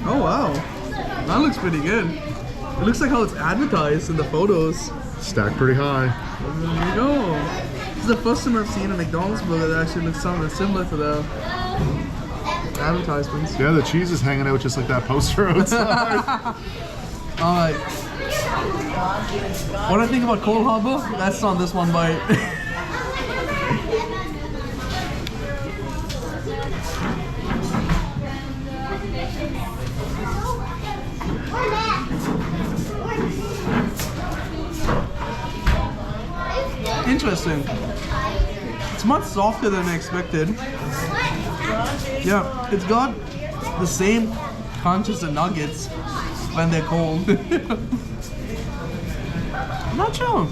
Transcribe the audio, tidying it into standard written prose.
Oh wow, that looks pretty good. It looks like how it's advertised in the photos. Stacked pretty high. There you go. This is the first time I've seen a McDonald's burger that actually looks something similar to the advertisements. Yeah, the cheese is hanging out just like that poster outside. Alright. What I think about Coal Harbor? That's on this one bite. Interesting. It's much softer than I expected. Yeah, it's got the same crunch as the nuggets when they're cold. I'm not sure.